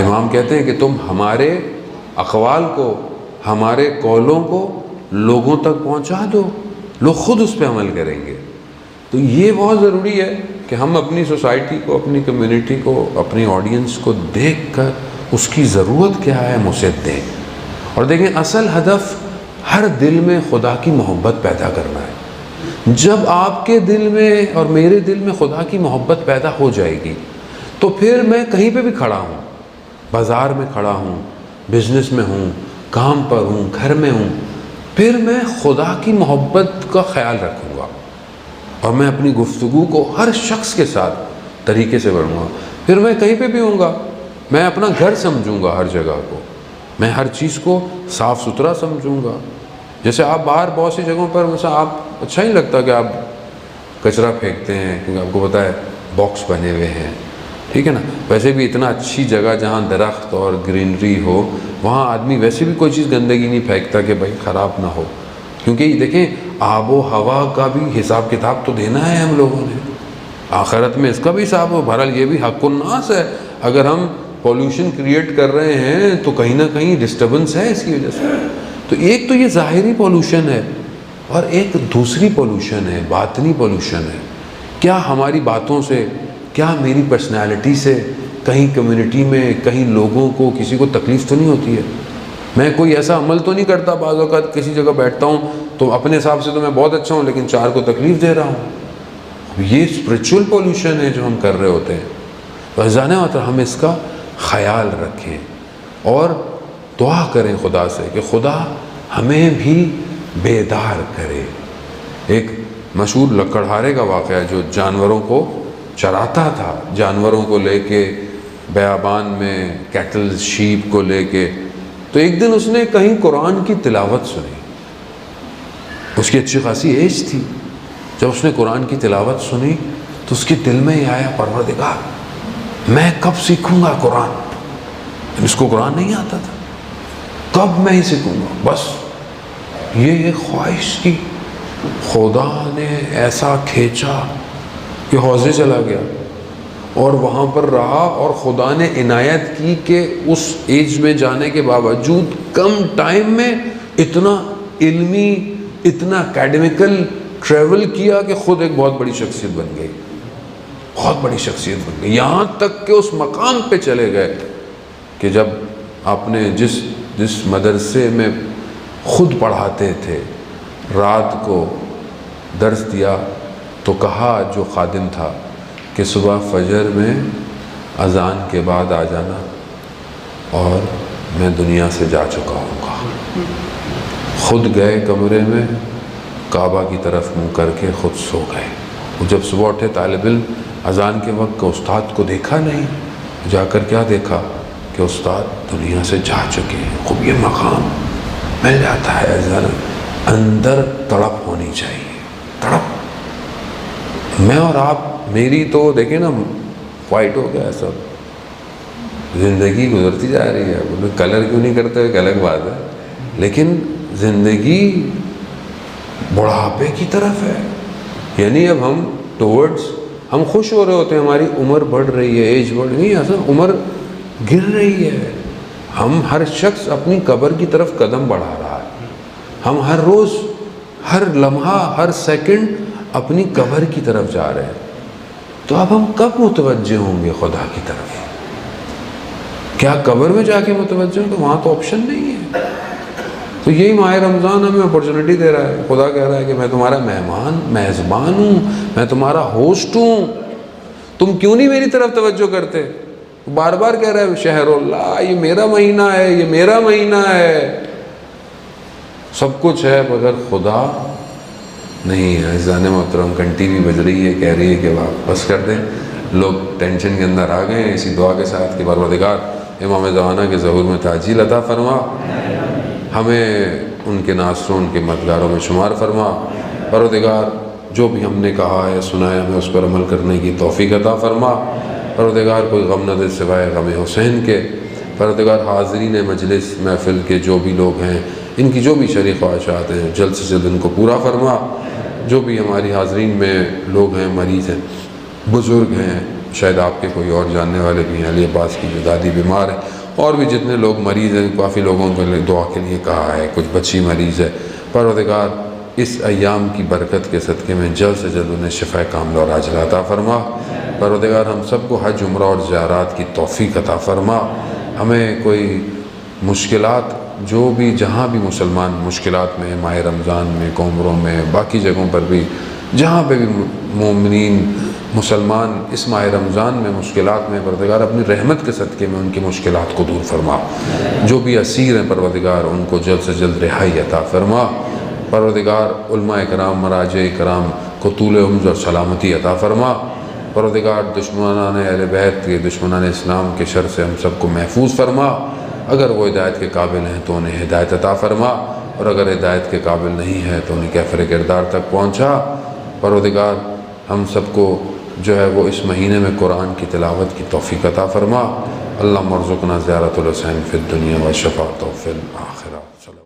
امام کہتے ہیں کہ تم ہمارے اقوال کو، ہمارے قولوں کو لوگوں تک پہنچا دو، لوگ خود اس پہ عمل کریں گے۔ تو یہ بہت ضروری ہے کہ ہم اپنی سوسائٹی کو، اپنی کمیونٹی کو، اپنی آڈینس کو دیکھ کر اس کی ضرورت کیا ہے ہم اسے دیں۔ اور دیکھیں اصل ہدف ہر دل میں خدا کی محبت پیدا کرنا ہے۔ جب آپ کے دل میں اور میرے دل میں خدا کی محبت پیدا ہو جائے گی تو پھر میں کہیں پہ بھی کھڑا ہوں، بازار میں کھڑا ہوں، بزنس میں ہوں، کام پر ہوں، گھر میں ہوں، پھر میں خدا کی محبت کا خیال رکھوں گا اور میں اپنی گفتگو کو ہر شخص کے ساتھ طریقے سے بڑھوں گا۔ پھر میں کہیں پہ بھی ہوں گا، میں اپنا گھر سمجھوں گا، ہر جگہ کو میں ہر چیز کو صاف ستھرا سمجھوں گا۔ جیسے آپ باہر بہت سی جگہوں پر مثلا آپ اچھا نہیں لگتا کہ آپ کچرا پھینکتے ہیں، کیونکہ آپ کو پتہ ہے باکس بنے ہوئے ہیں، ٹھیک ہے نا۔ ویسے بھی اتنا اچھی جگہ جہاں درخت اور گرینری ہو وہاں آدمی ویسے بھی کوئی چیز گندگی نہیں پھینکتا کہ بھائی خراب نہ ہو، کیونکہ دیکھیں آب و ہوا کا بھی حساب کتاب تو دینا ہے ہم لوگوں نے، آخرت میں اس کا بھی حساب ہو۔ بہرحال یہ بھی حق الناس ہے، اگر ہم پولوشن کریٹ کر رہے ہیں تو کہیں نہ کہیں ڈسٹربنس ہے اس کی وجہ سے۔ تو ایک تو یہ ظاہری پولوشن ہے اور ایک دوسری پولوشن ہے، باطنی پولوشن ہے۔ کیا ہماری باتوں سے، کیا میری پرسنالٹی سے کہیں کمیونٹی میں کہیں لوگوں کو کسی کو تکلیف تو نہیں ہوتی ہے؟ میں کوئی ایسا عمل تو نہیں کرتا، بعض اوقات کسی جگہ بیٹھتا ہوں تو اپنے حساب سے تو میں بہت اچھا ہوں لیکن چار کو تکلیف دے رہا ہوں۔ یہ اسپرچول پولوشن ہے جو ہم کر رہے ہوتے ہیں۔ تو عزیزان محترم ہم اس کا خیال رکھیں اور دعا کریں خدا سے کہ خدا ہمیں بھی بیدار کرے۔ ایک مشہور لکڑہارے کا واقعہ جو جانوروں کو چراتا تھا، جانوروں کو لے کے بیابان میں کیٹل شیپ کو لے کے، تو ایک دن اس نے کہیں قرآن کی تلاوت سنی۔ اس کی اچھی خاصی ایج تھی، جب اس نے قرآن کی تلاوت سنی تو اس کے دل میں یہ آیا پروردگار میں کب سیکھوں گا قرآن؟ اس کو قرآن نہیں آتا تھا، کب میں ہی سیکھوں گا؟ بس یہ ایک خواہش کی، خدا نے ایسا کھینچا کہ حوضے چلا گیا اور وہاں پر رہا، اور خدا نے عنایت کی کہ اس ایج میں جانے کے باوجود کم ٹائم میں اتنا علمی، اتنا اکیڈمیکل ٹریول کیا کہ خود ایک بہت بڑی شخصیت بن گئی، بہت بڑی شخصیت بن گئی۔ یہاں تک کہ اس مقام پہ چلے گئے کہ جب آپ نے جس مدرسے میں خود پڑھاتے تھے، رات کو درس دیا تو کہا جو خادم تھا کہ صبح فجر میں اذان کے بعد آ جانا اور میں دنیا سے جا چکا ہوں گا۔ خود گئے کمرے میں، کعبہ کی طرف منہ کر کے خود سو گئے۔ جب صبح اٹھے طالب علم اذان کے وقت کہ استاد کو دیکھا نہیں، جا کر کیا دیکھا کہ استاد دنیا سے جا چکے ہیں۔ خوب یہ مقام مل جاتا ہے، اندر تڑپ ہونی چاہیے، تڑپ۔ میں اور آپ، میری تو دیکھیں نا وائٹ ہو گیا سب، زندگی گزرتی جا رہی ہے، کلر کیوں نہیں کرتے ایک الگ بات ہے، لیکن زندگی بڑھاپے کی طرف ہے۔ یعنی اب ہم خوش ہو رہے ہوتے ہیں، ہماری عمر بڑھ رہی ہے، ایج بڑھ رہی ہے، اصل عمر گر رہی ہے۔ ہم ہر شخص اپنی قبر کی طرف قدم بڑھا رہا ہے، ہم ہر روز، ہر لمحہ، ہر سیکنڈ اپنی قبر کی طرف جا رہے ہیں۔ تو اب ہم کب متوجہ ہوں گے خدا کی طرف؟ کیا قبر میں جا کے متوجہ ہوں؟ تو وہاں تو آپشن نہیں ہے۔ تو یہی ماہ رمضان ہمیں اپرچونٹی دے رہا ہے، خدا کہہ رہا ہے کہ میں تمہارا میزبان ہوں، میں تمہارا ہوسٹ ہوں، تم کیوں نہیں میری طرف توجہ کرتے؟ بار بار کہہ رہا ہے شہر اللہ، یہ میرا مہینہ ہے، یہ میرا مہینہ ہے، سب کچھ ہے مگر خدا نہیں ہے۔ عزیزان محترم گھنٹی بھی بج رہی ہے، کہہ رہی ہے کہ بس کر دیں، لوگ ٹینشن کے اندر آ گئے ہیں۔ اسی دعا کے ساتھ کہ پروردگار امام زمانہ کے ظہور میں تعجیل عطا فرما، ہمیں ان کے ناصروں، ان کے مددگاروں میں شمار فرما۔ پروردگار جو بھی ہم نے کہا ہے، سنا ہے، ہمیں اس پر عمل کرنے کی توفیق عطا فرما۔ پروردگار کوئی غم نہ دے سوائے غم حسین کے۔ پروردگار حاضرین مجلس محفل کے جو بھی لوگ ہیں، ان کی جو بھی شرعی خواہشات ہیں، جلد سے جلد ان کو پورا فرما۔ جو بھی ہماری حاضرین میں لوگ ہیں، مریض ہیں، بزرگ ہیں، شاید آپ کے کوئی اور جاننے والے بھی ہیں، علی عباس کی جو دادی بیمار ہے، اور بھی جتنے لوگ مریض ہیں، کافی لوگوں کے لیے دعا کے لیے کہا ہے، کچھ بچی مریض ہے، پروردگار اس ایام کی برکت کے صدقے میں جلد سے جلد انہیں شفا کاملہ اور عاجلہ عطا فرما۔ پروردگار ہم سب کو حج عمرہ اور زیارات کی توفیق عطا فرما۔ ہمیں کوئی مشکلات جو بھی جہاں بھی مسلمان مشکلات میں، ماہ رمضان میں، عمروں میں، باقی جگہوں پر بھی جہاں پہ بھی مومنین مسلمان اس ماہ رمضان میں مشکلات میں، پروردگار اپنی رحمت کے صدقے میں ان کی مشکلات کو دور فرما۔ جو بھی اسیر ہیں پروردگار ان کو جلد سے جلد رہائی عطا فرما۔ پروردگار علماء کرام، مراجع کرام کو طول عمر اور سلامتی عطا فرما۔ پروردگار دشمنان اہل بیت کے، دشمنان اسلام کے شر سے ہم سب کو محفوظ فرما۔ اگر وہ ہدایت کے قابل ہیں تو انہیں ہدایت عطا فرما، اور اگر ہدایت کے قابل نہیں ہے تو انہیں کیفر کردار تک پہنچا۔ پروردگار ہم سب کو جو ہے وہ اس مہینے میں قرآن کی تلاوت کی توفیق عطا فرما۔ اللہم ارزقنا زیارت الحسین فی الدنیا و شفاعتہ فی الآخرہ۔